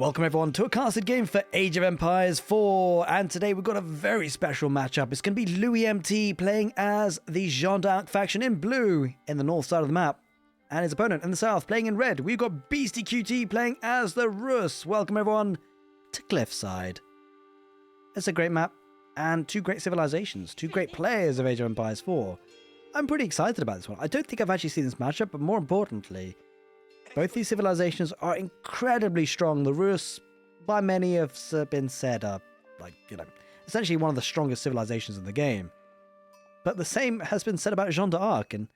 Welcome everyone to a casted game for Age of Empires 4, and today we've got a very special matchup. It's going to be louemt playing as the Jeanne D'Arc faction in blue in the north side of the map, and his opponent in the south playing in red. We've got Beasty QT playing as the Rus. Welcome everyone to Cliffside. It's a great map, and two great civilizations, two great players of Age of Empires 4. I'm pretty excited about this one. I don't think I've actually seen this matchup, but more importantly, both these civilizations are incredibly strong. The Rus, by many have been said, are essentially one of the strongest civilizations in the game. But the same has been said about Jeanne D'Arc, and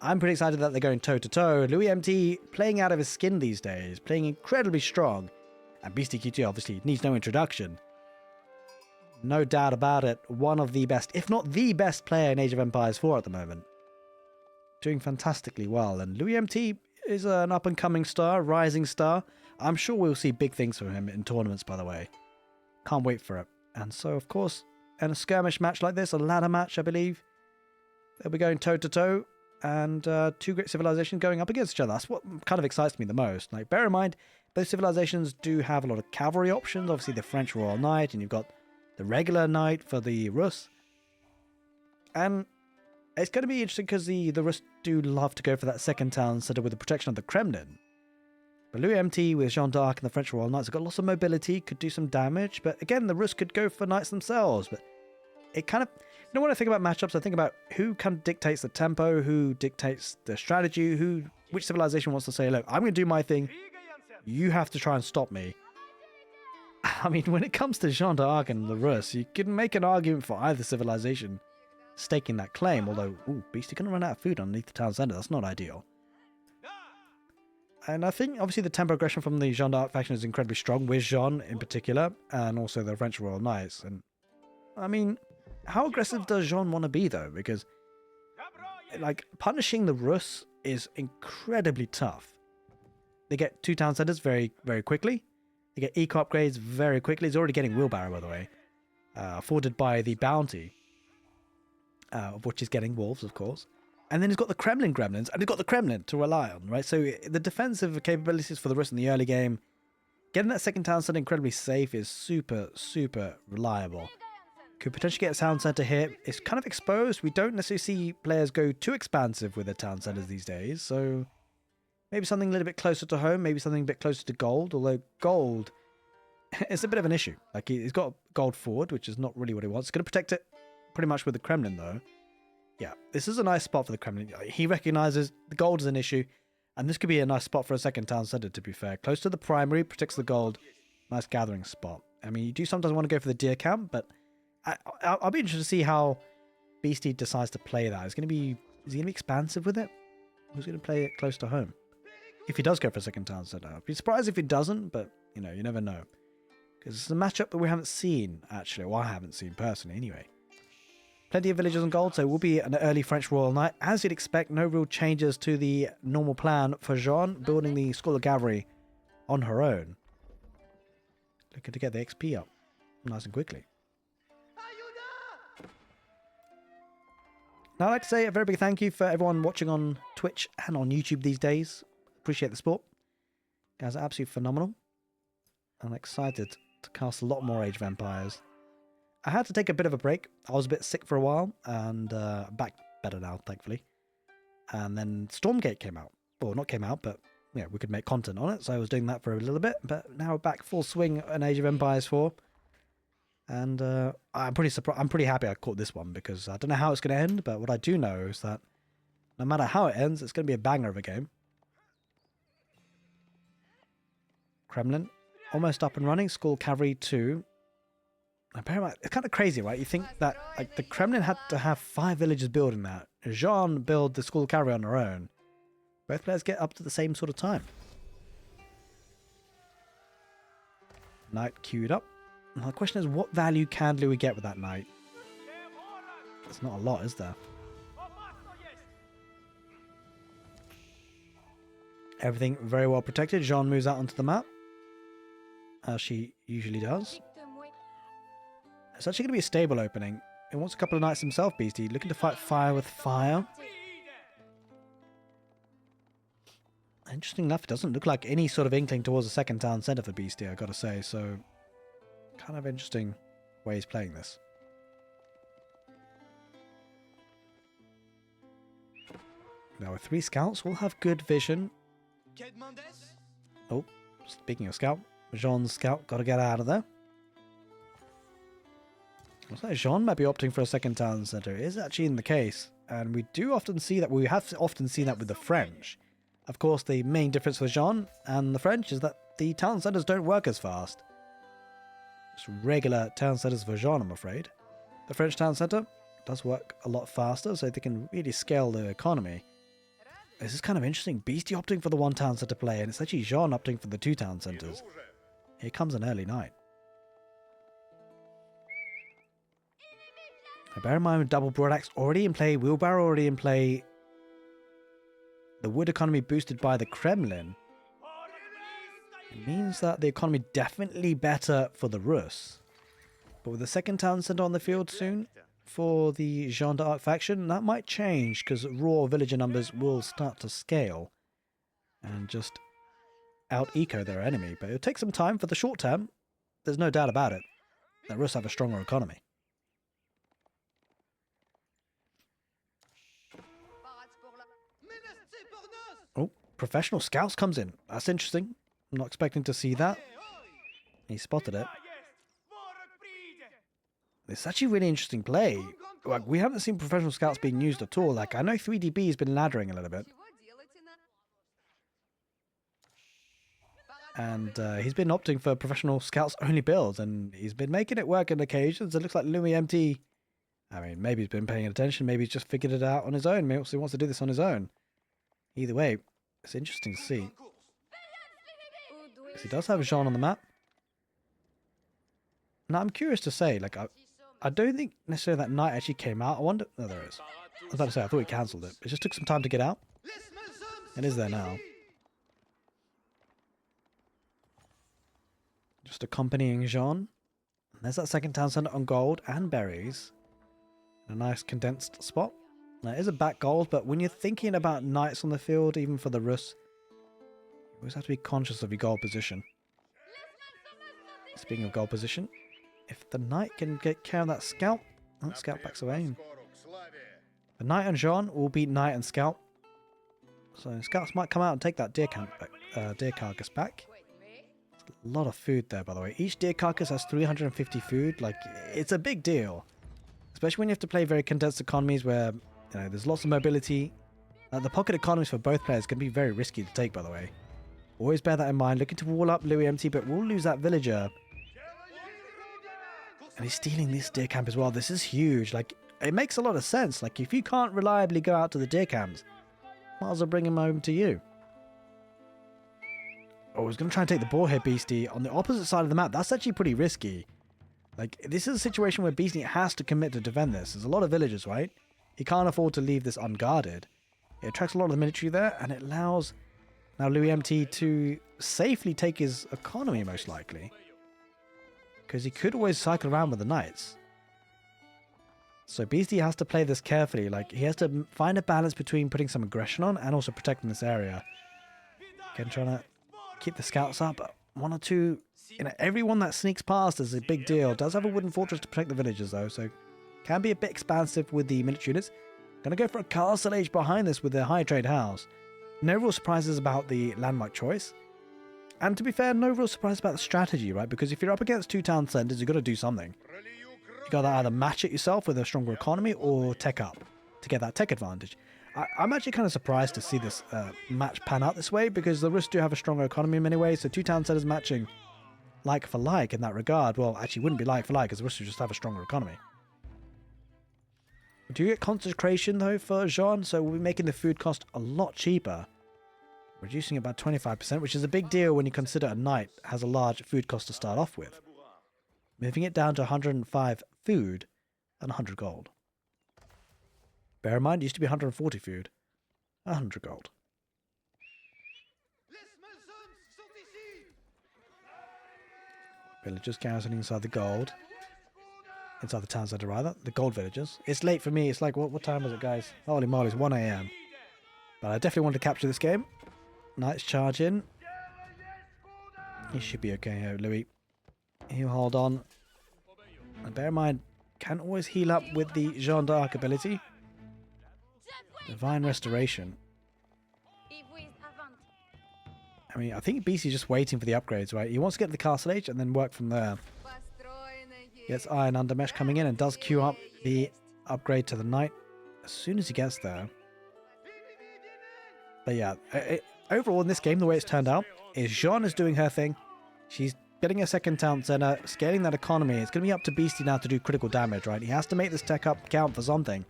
I'm pretty excited that they're going toe-to-toe. louemt playing out of his skin these days, playing incredibly strong. And Beasty QT obviously needs no introduction. No doubt about it, one of the best, if not the best player in Age of Empires 4 at the moment. Doing fantastically well, and louemt is an up-and-coming star, rising star. I'm sure we'll see big things from him in tournaments, by the way. Can't wait for it. And so, of course, in a skirmish match like this, a ladder match, I believe, they'll be going toe-to-toe, and two great civilizations going up against each other. That's what kind of excites me the most. Like, bear in mind, those civilizations do have a lot of cavalry options. Obviously, the French Royal Knight, and you've got the regular knight for the Rus. And it's going to be interesting because the Rus do love to go for that second town center with the protection of the Kremlin. But louemt with Jeanne D'Arc and the French Royal Knights have got lots of mobility, could do some damage. But again, the Rus could go for knights themselves. But it kind of, you know, when I think about matchups, I think about who kind of dictates the tempo, who dictates the strategy, which civilization wants to say, look, I'm going to do my thing. You have to try and stop me. I mean, when it comes to Jeanne D'Arc and the Rus, you can make an argument for either civilization staking that claim, although, Beasty couldn't run out of food underneath the town centre. That's not ideal. And I think, obviously, the tempo aggression from the Jeanne D'Arc faction is incredibly strong, with Jeanne in particular, and also the French Royal Knights. And, I mean, how aggressive does Jeanne want to be, though? Because, like, punishing the Rus is incredibly tough. They get two town centres very, very quickly. They get eco upgrades very quickly. He's already getting wheelbarrow, by the way, afforded by the bounty. Of which is getting wolves, of course. And then he's got the Kremlin gremlins, and he's got the Kremlin to rely on, right? So the defensive capabilities for the Rus in the early game, getting that second town center incredibly safe is super, super reliable. Could potentially get a town center here. It's kind of exposed. We don't necessarily see players go too expansive with their town centers these days, so maybe something a little bit closer to home, maybe something a bit closer to gold, although gold is a bit of an issue. Like, he's got gold forward, which is not really what he wants. He's going to protect it pretty much with the Kremlin, though. Yeah, this is a nice spot for the Kremlin. He recognizes the gold is an issue, and this could be a nice spot for a second town center, to be fair. Close to the primary, protects the gold. Nice gathering spot. I mean, you do sometimes want to go for the deer camp, but I'll be interested to see how Beasty decides to play that. Is he going to be expansive with it? Or is he going to play it close to home? If he does go for a second town center. I'd be surprised if he doesn't, but, you know, you never know. Because it's a matchup that we haven't seen, actually. Well, I haven't seen personally, anyway. Plenty of villagers and gold, so it will be an early French Royal Knight. As you'd expect, no real changes to the normal plan for Jeanne, building the School of Cavalry on her own. Looking to get the XP up nice and quickly. Now, I'd like to say a very big thank you for everyone watching on Twitch and on YouTube these days. Appreciate the support. You guys are absolutely phenomenal. I'm excited to cast a lot more Age of Empires. I had to take a bit of a break. I was a bit sick for a while, and back better now, thankfully. And then Stormgate came out. Well, not came out, but yeah, we could make content on it, so I was doing that for a little bit. But now we're back full swing in Age of Empires 4. And I'm pretty surprised. I'm pretty happy I caught this one, because I don't know how it's going to end, but what I do know is that no matter how it ends, it's going to be a banger of a game. Kremlin, almost up and running. School Cavalry 2. It's kind of crazy, right? You think that, like, the Kremlin had to have 5 villagers building that. Jeanne build the School Cavalry on her own. Both players get up to the same sort of time. Knight queued up. Now the question is, what value can Louis get with that knight? There's not a lot, is there? Everything very well protected. Jeanne moves out onto the map, as she usually does. It's actually going to be a stable opening. He wants a couple of knights himself, Beasty. Looking to fight fire with fire. Interesting enough, it doesn't look like any sort of inkling towards the second town centre for Beasty, I gotta say, so kind of interesting way he's playing this. Now with 3 scouts, we'll have good vision. Oh, speaking of scout, Jeanne's scout gotta get out of there. Looks like Jeanne might be opting for a second town centre. It is actually in the case, and we do often see that, we have often seen that with the French. Of course, the main difference for Jeanne and the French is that the town centres don't work as fast. Just regular town centres for Jeanne, I'm afraid. The French town centre does work a lot faster, so they can really scale the economy. This is kind of interesting. Beasty opting for the 1 town centre play, and it's actually Jeanne opting for the 2 town centres. Here comes an early night. Now bear in mind, with double broadaxe already in play, wheelbarrow already in play, the wood economy boosted by the Kremlin. It means that the economy definitely better for the Rus. But with the second town centre on the field soon for the Jeanne D'Arc faction, that might change because raw villager numbers will start to scale and just out-eco their enemy. But it'll take some time. For the short term, there's no doubt about it. The Rus have a stronger economy. Oh, professional scouts comes in. That's interesting. I'm not expecting to see that. He spotted it. It's actually a really interesting play. Like, we haven't seen professional scouts being used at all. Like, I know 3DB has been laddering a little bit. And he's been opting for professional scouts only builds, and he's been making it work on occasions. It looks like louemt, I mean, maybe he's been paying attention, maybe he's just figured it out on his own. Maybe he wants to do this on his own. Either way, it's interesting to see. Because he does have Jeanne on the map. Now, I'm curious to say, like, I don't think necessarily that knight actually came out. I wonder... No, there is. I was about to say, I thought he cancelled it. It just took some time to get out. It is there now. Just accompanying Jeanne. And there's that second town centre on gold and berries. In a nice condensed spot. Now, it is a back gold, but when you're thinking about knights on the field, even for the Rus, you always have to be conscious of your gold position. Speaking of gold position, if the knight can get care of that scout, scout backs away. The knight and Jeanne will beat knight and scout. So scouts might come out and take that deer carcass back. A lot of food there, by the way. Each deer carcass has 350 food. Like, it's a big deal. Especially when you have to play very condensed economies where, you know, there's lots of mobility. The pocket economies for both players can be very risky to take, by the way. Always bear that in mind. Looking to wall up louemt, but we'll lose that villager. And he's stealing this deer camp as well. This is huge. Like, it makes a lot of sense. Like, if you can't reliably go out to the deer camps, might as well bring him home to you. Oh, he's going to try and take the boar here, Beasty. On the opposite side of the map, that's actually pretty risky. Like, this is a situation where Beasty has to commit to defend this. There's a lot of villagers, right? He can't afford to leave this unguarded. It attracts a lot of the military there, and it allows now louemt to safely take his economy, most likely. Because he could always cycle around with the knights. So Beasty has to play this carefully. Like, he has to find a balance between putting some aggression on and also protecting this area. Again, trying to keep the scouts up. 1 or 2, you know, everyone that sneaks past is a big deal. Does have a wooden fortress to protect the villagers, though, so can be a bit expansive with the military units. Gonna go for a castle age behind this with their high trade house. No real surprises about the landmark choice. And to be fair, no real surprise about the strategy, right? Because if you're up against 2 town centers, you've got to do something. You got to either match it yourself with a stronger economy or tech up to get that tech advantage. I'm actually kind of surprised to see this match pan out this way, because the Rus do have a stronger economy in many ways, so 2 town centers matching like for like in that regard. Well, actually wouldn't be like for like, because the Rus just have a stronger economy. Do you get consecration though for Jeanne? So we'll be making the food cost a lot cheaper. Reducing it by 25%, which is a big deal when you consider a knight has a large food cost to start off with. Moving it down to 105 food and 100 gold. Bear in mind, it used to be 140 food, 100 gold. Villagers garrisoning inside the gold. Inside the town centre, rather. The gold villagers. It's late for me. It's like, what time is it, guys? Holy moly, it's 1 AM. But I definitely wanted to capture this game. Nice charge in. He should be okay here, Louis. He'll hold on. And bear in mind, can always heal up with the Jeanne D'Arc ability. Divine Restoration. I mean, I think Beasty's just waiting for the upgrades, right? He wants to get to the Castle Age and then work from there. Gets Iron Undermesh coming in and does queue up the upgrade to the Knight as soon as he gets there. But yeah, overall in this game, the way it's turned out is Jeanne is doing her thing. She's getting a second town center, scaling that economy. It's going to be up to Beasty now to do critical damage, right? He has to make this tech up count for something.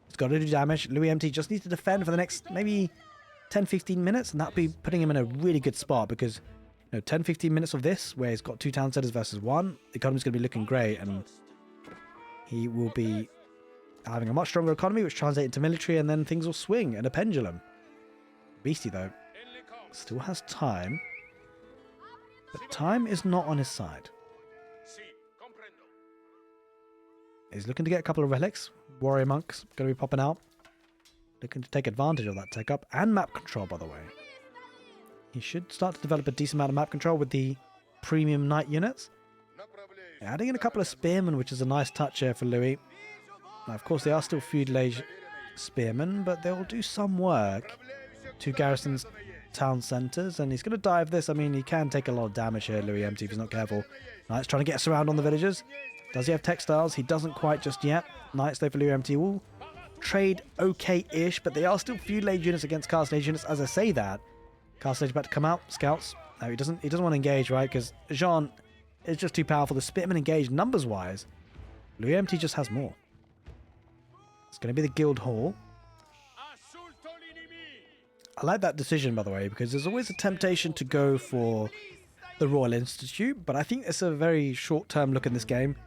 He's got to do damage. louemt just needs to defend for the next maybe 10-15 minutes, and that'll be putting him in a really good spot because 10-15 minutes of this where he's got 2 town centers versus 1, the economy's going to be looking great, and he will be having a much stronger economy, which translates into military, and then things will swing in a pendulum. Beasty, though, still has time, but time is not on his side. He's looking to get a couple of relics. Warrior Monk's going to be popping out. Looking to take advantage of that tech up and map control, by the way. He should start to develop a decent amount of map control with the premium Knight units. Adding in a couple of Spearmen, which is a nice touch here for Louis. Now, of course, they are still feudal age Spearmen, but they will do some work to Garrison's town centres, and he's going to dive this. I mean, he can take a lot of damage here, louemt, if he's not careful. Knight's trying to get us around on the villagers. Does he have textiles? He doesn't quite just yet. Knights, though, for louemt will trade okay-ish, but they are still feudal age units against Castle Age units. As I say that, Castle Age about to come out. Scouts. No, he doesn't want to engage, right? Because Jeanne is just too powerful. The Spearmen engage numbers-wise. louemt just has more. It's going to be the Guild Hall. I like that decision, by the way, because there's always a temptation to go for the Royal Institute, but I think it's a very short-term look in this game.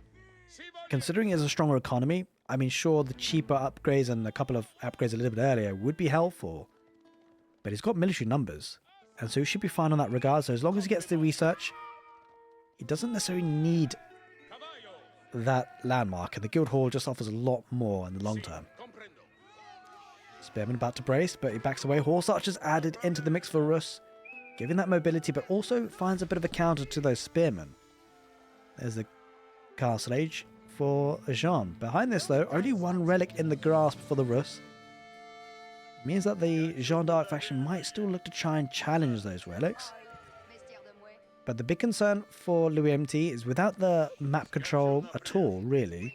Considering it has a stronger economy, I mean, sure, the cheaper upgrades and a couple of upgrades a little bit earlier would be helpful, but he's got military numbers, and so he should be fine on that regard. So as long as he gets the research, he doesn't necessarily need that landmark, and the Guild Hall just offers a lot more in the long term. Spearman about to brace, but he backs away. Horse Archers added into the mix for Rus, giving that mobility, but also finds a bit of a counter to those Spearmen. There's the Castle Age for Jeanne. Behind this, though, only 1 relic in the grasp for the Rus. Means that the Jeanne D'Arc faction might still look to try and challenge those relics. But the big concern for louemt is without the map control at all, really.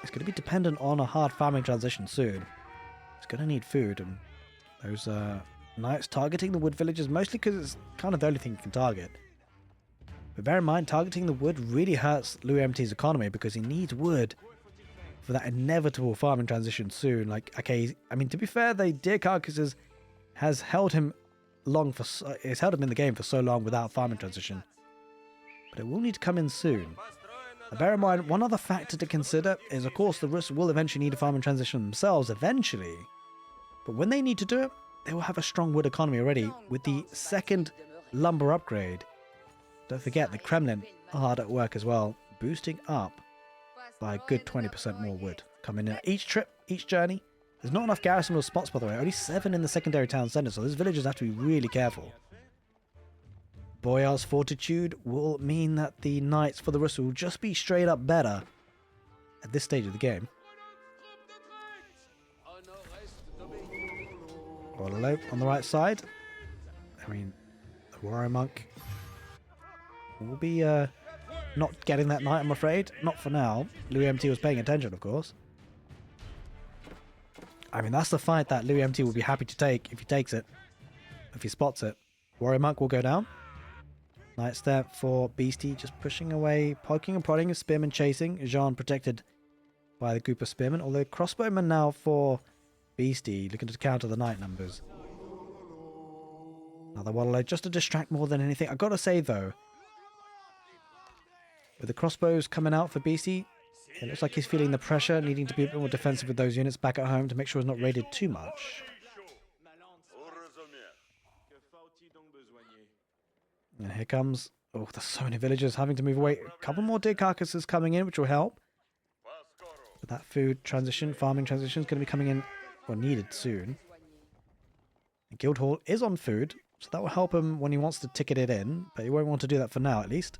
It's going to be dependent on a hard farming transition soon. It's going to need food, and those Knights targeting the wood villages, mostly because it's kind of the only thing you can target. But bear in mind, targeting the wood really hurts louemt's economy because he needs wood for that inevitable farming transition soon. Like, okay, I mean, to be fair, the Deer Carcasses has held him it's held him in the game for so long without farming transition. But it will need to come in soon. Now, bear in mind, one other factor to consider is, of course, the Rus will eventually need a farming transition themselves, eventually. But when they need to do it, they will have a strong wood economy already with the second lumber upgrade. Don't forget, the Kremlin are hard at work as well, boosting up by a good 20% more wood coming in each trip, each journey. There's not enough garrisonable spots, by the way, only 7 in the secondary town centre, so those villagers have to be really careful. Boyar's Fortitude will mean that the Knights for the Rus will just be straight up better at this stage of the game. Wallow on the right side. I mean, the Warrior Monk will be not getting that Knight, I'm afraid. Not for now. louemt was paying attention, of course. I mean, that's the fight that louemt will be happy to take if he takes it. If he spots it. Warrior Monk will go down. Knights there for Beasty, just pushing away, poking and prodding, Spearman chasing. Jeanne protected by the group of Spearmen, although Crossbowman now for Beasty, looking to counter the Knight numbers. Another Wallow, just to distract more than anything. I've got to say, though, with the crossbows coming out for Beasty, it looks like he's feeling the pressure, needing to be a bit more defensive with those units back at home to make sure he's not raided too much. And here comes... Oh, there's so many villagers having to move away. A couple more deer carcasses coming in, which will help. But that food transition, farming transition is going to be coming in, or needed soon. The Guildhall is on food, so that will help him when he wants to ticket it in, but he won't want to do that for now, at least.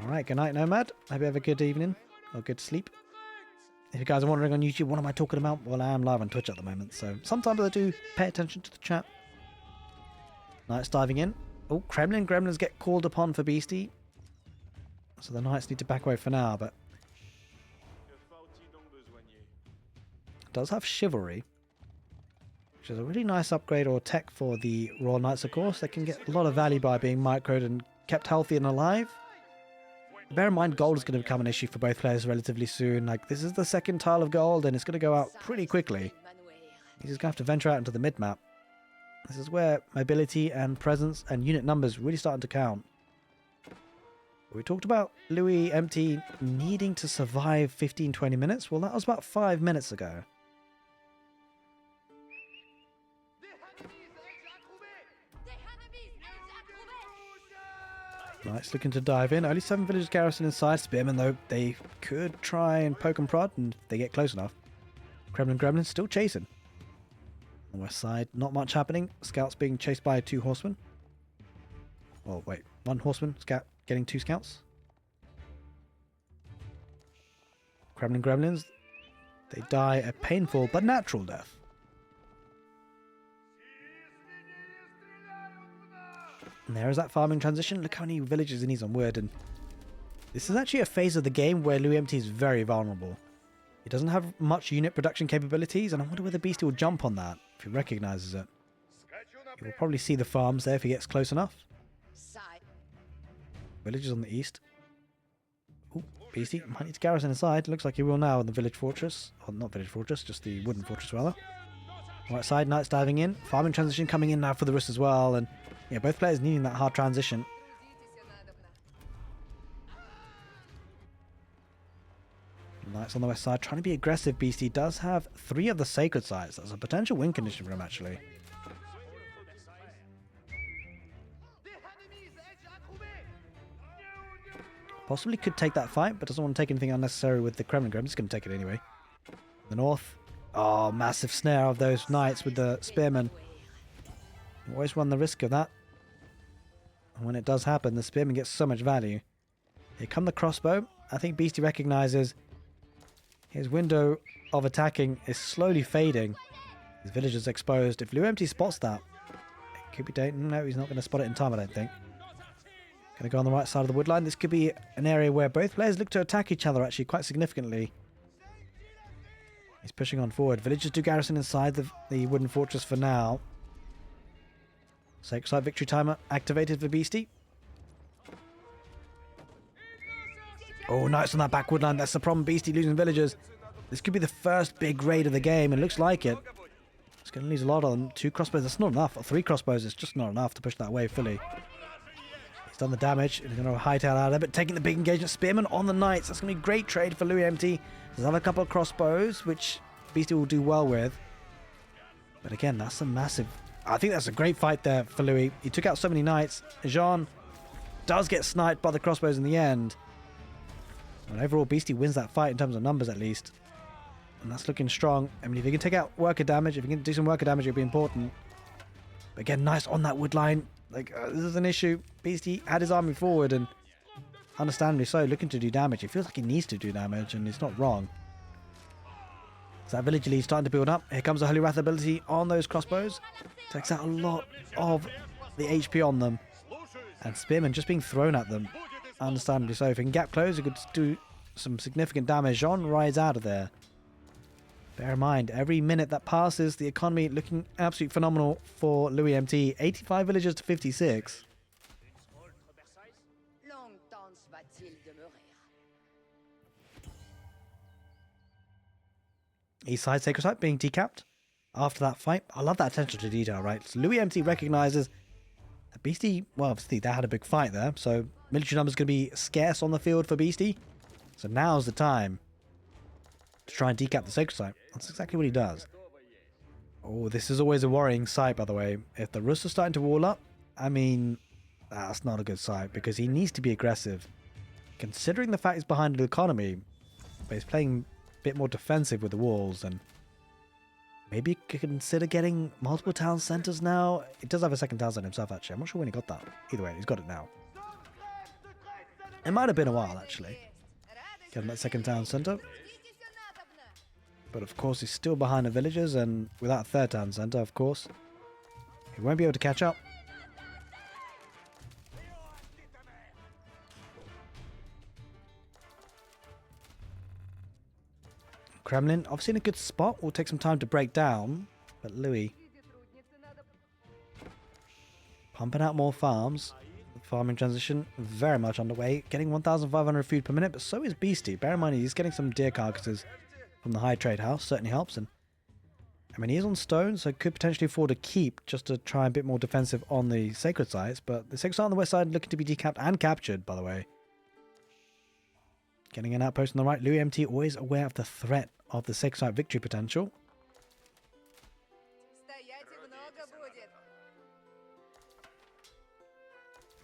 Alright, good night, Nomad. Hope you have a good evening, or good sleep. If you guys are wondering on YouTube, what am I talking about? Well, I am live on Twitch at the moment, so sometimes I do pay attention to the chat. Knights diving in. Oh, Kremlin Gremlins get called upon for Beasty. So the Knights need to back away for now, but... does have Chivalry, which is a really nice upgrade or tech for the Royal Knights, of course. They can get a lot of value by being microed and kept healthy and alive. Bear in mind, gold is going to become an issue for both players relatively soon. Like, this is the second tile of gold, and it's going to go out pretty quickly. He's just going to have to venture out into the mid-map. This is where mobility and presence and unit numbers really starting to count. We talked about louemt needing to survive 15-20 minutes. Well, that was about 5 minutes ago. Knights looking to dive in. Only 7 villagers garrison inside. Spearmen, though, they could try and poke and prod, and if they get close enough. Kremlin Gremlins still chasing. On the west side, not much happening. Scouts being chased by 2 horsemen. Oh, wait. 1 horseman, scout getting 2 scouts. Kremlin Gremlins, they die a painful but natural death. And there is that farming transition. Look how many villages he needs on wood. And this is actually a phase of the game where louemt is very vulnerable. He doesn't have much unit production capabilities, and I wonder whether Beasty will jump on that if he recognizes it. He will probably see the farms there if he gets close enough. Villages on the east. Ooh, Beasty might need to garrison inside. Looks like he will now in the village fortress. Or not village fortress, just the wooden fortress rather. Right side, Knights diving in. Farming transition coming in now for the Rus as well. And yeah, both players needing that hard transition. Knights on the west side trying to be aggressive. Beasty does have 3 of the sacred sites. That's a potential win condition for him actually. Possibly could take that fight, but doesn't want to take anything unnecessary with the Kremlin Gremlins. He's going to take it anyway. The north. Oh, massive snare of those knights with the spearmen. You always run the risk of that. And when it does happen, the spearman gets so much value. Here come the crossbow. I think Beasty recognizes his window of attacking is slowly fading. His village is exposed. If louemt spots that, it could be dating. No, he's not going to spot it in time, I don't think. Going to go on the right side of the wood line. This could be an area where both players look to attack each other actually quite significantly. He's pushing on forward. Villagers do garrison inside the wooden fortress for now. Sacred Site victory timer activated for Beasty. Oh, Knights on that back wood line. That's the problem. Beasty losing villagers. This could be the first big raid of the game. It looks like it. It's going to lose a lot of them. 2 crossbows. That's not enough. Or 3 crossbows. It's just not enough to push that wave fully. He's done the damage. He's going to hightail out of it. Taking the big engagement. Spearman on the Knights. That's going to be a great trade for louemt. Does have a couple of crossbows, which Beasty will do well with. But again, that's a massive... I think that's a great fight there for Louis. He took out so many Knights. Jeanne does get sniped by the crossbows in the end. But overall, Beasty wins that fight in terms of numbers at least. And that's looking strong. I mean, if he can take out worker damage, if he can do some worker damage, it'll be important. But again, nice on that wood line. Like, this is an issue. Beasty had his army forward and understandably so, looking to do damage. It feels like he needs to do damage and it's not wrong. So that village elite starting to build up. Here comes the Holy Wrath ability on those crossbows. Takes out a lot of the HP on them. And Spearmen just being thrown at them. Understandably so. If he can gap close, he could do some significant damage. Jeanne rides out of there. Bear in mind, every minute that passes, the economy looking absolutely phenomenal for louemt. 85 villagers to 56. East side Sacred Site being decapped after that fight. I love that attention to detail, right? So louemt recognizes that Beasty, well, obviously they had a big fight there, so military numbers going to be scarce on the field for Beasty. So now's the time to try and decap the Sacred Site. That's exactly what he does. Oh, this is always a worrying sight, by the way. If the Rus are starting to wall up, I mean, that's not a good sight because he needs to be aggressive. Considering the fact he's behind the economy, but he's playing bit more defensive with the walls, and maybe consider getting multiple town centers now. It does have a second town center himself, actually. I'm not sure when he got that. Either way, he's got it now. It might have been a while, actually, getting that second town center. But of course, he's still behind the villagers, and without a third town center, of course, he won't be able to catch up. Kremlin, obviously in a good spot. Will take some time to break down. But Louis, pumping out more farms. The farming transition very much underway. Getting 1,500 food per minute, but so is Beasty. Bear in mind, he's getting some deer carcasses from the high trade house. Certainly helps. And I mean, he's on stone, so could potentially afford a keep just to try a bit more defensive on the sacred sites. But the sacred site on the west side looking to be decapped and captured, by the way. Getting an outpost on the right. louemt always aware of the threat of the sacred site victory potential.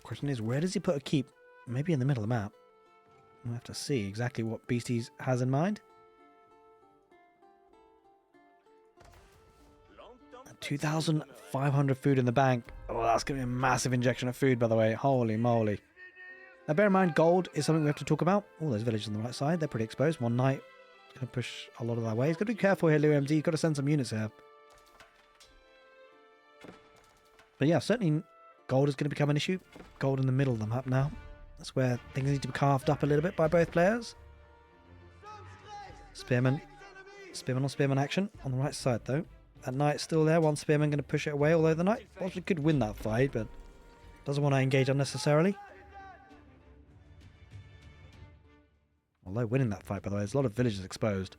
Question is, where does he put a keep? Maybe in the middle of the map. We'll have to see exactly what Beastie has in mind. 2,500 food in the bank. Oh, that's going to be a massive injection of food, by the way. Holy moly. Now, bear in mind, gold is something we have to talk about. All those villages on the right side, they're pretty exposed. One knight is going to push a lot of that way. He's got to be careful here, louemt. You've got to send some units here. But yeah, certainly gold is going to become an issue. Gold in the middle of the map now. That's where things need to be carved up a little bit by both players. Spearman. Spearman on spearman action. On the right side, though. That knight's still there. One spearman going to push it away, although the knight possibly could win that fight, but doesn't want to engage unnecessarily. Although winning that fight, by the way, there's a lot of villages exposed.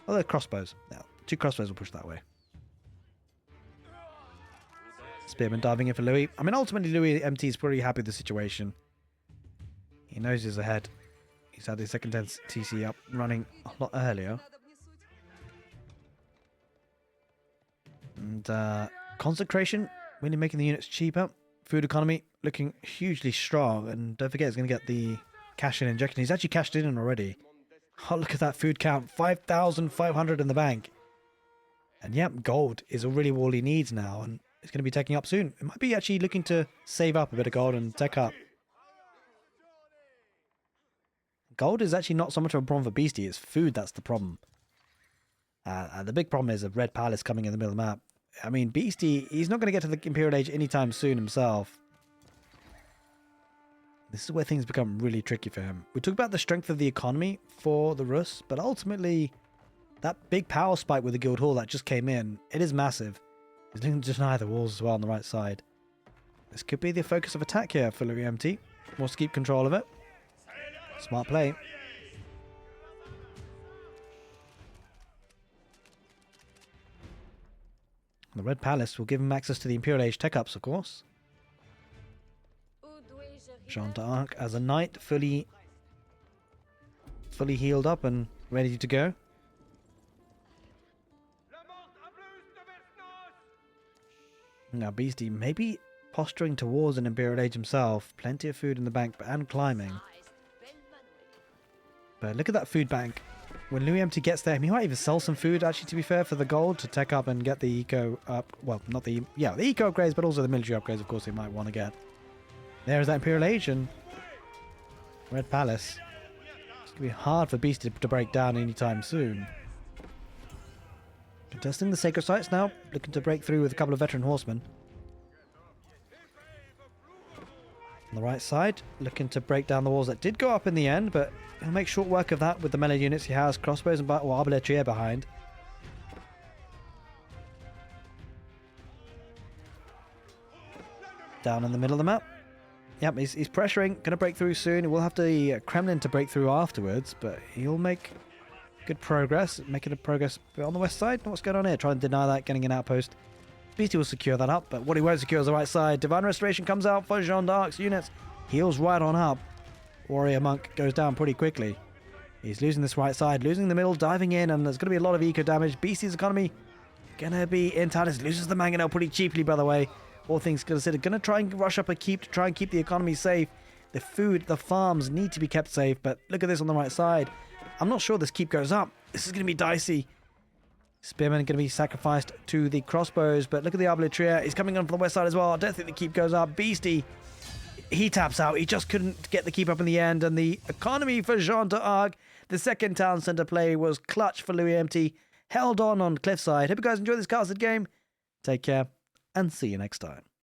Oh, they're crossbows. Yeah, 2 crossbows will push that way. Spearman diving in for Louis. I mean, ultimately, louemt is pretty happy with the situation. He knows he's ahead. He's had his second TC up running a lot earlier. And consecration, really making the units cheaper. Food economy looking hugely strong. And don't forget, he's going to get the cash-in injection. He's actually cashed in already. Oh, look at that food count. 5,500 in the bank. And yep, gold is really all he needs now. And it's going to be taking up soon. It might be actually looking to save up a bit of gold and tech up. Gold is actually not so much of a problem for Beastie. It's food that's the problem. The big problem is a red palace coming in the middle of the map. I mean, Beastie, he's not going to get to the Imperial Age anytime soon himself. This is where things become really tricky for him. We talked about the strength of the economy for the Rus, but ultimately, that big power spike with the guild hall that just came in, it is massive. He's looking to deny the walls as well on the right side. This could be the focus of attack here for louemt. Wants to keep control of it. Smart play. The Red Palace will give him access to the Imperial Age tech-ups, of course. Jeanne D'Arc as a knight, fully healed up and ready to go. Now Beastie maybe posturing towards an Imperial Age himself. Plenty of food in the bank and climbing. But look at that food bank. When louemt gets there, he might even sell some food, actually, to be fair, for the gold to tech up and get the eco up. Well, not the... Yeah, the eco upgrades, but also the military upgrades, of course, he might want to get. There is that Imperial Age and Red Palace. It's going to be hard for Beastie to break down anytime soon. Contesting the sacred sites now, looking to break through with a couple of veteran horsemen. On the right side, looking to break down the walls that did go up in the end, but he'll make short work of that with the melee units he has. Crossbows and arbaletier behind. Down in the middle of the map. Yep, he's pressuring, going to break through soon. We'll have the Kremlin to break through afterwards, but he'll make good progress. Making a progress on the west side. What's going on here? Trying to deny that, getting an outpost. Beastie will secure that up, but what he won't secure is the right side. Divine Restoration comes out for Jeanne D'Arc's units. Heals right on up. Warrior Monk goes down pretty quickly. He's losing this right side, losing the middle, diving in, and there's going to be a lot of eco damage. Beastie's economy going to be in Talis. Loses the mangonel pretty cheaply, by the way. All things considered. Going to try and rush up a keep to try and keep the economy safe. The food, the farms need to be kept safe, but look at this on the right side. I'm not sure this keep goes up. This is going to be dicey. Spearmen going to be sacrificed to the crossbows, but look at the Arbaletria. He's coming on from the west side as well. I don't think the keep goes up. Beasty, he taps out. He just couldn't get the keep up in the end, and the economy for Jeanne D'Arc. The second town centre play was clutch for louemt. Held on Cliffside. Hope you guys enjoyed this casted game. Take care, and see you next time.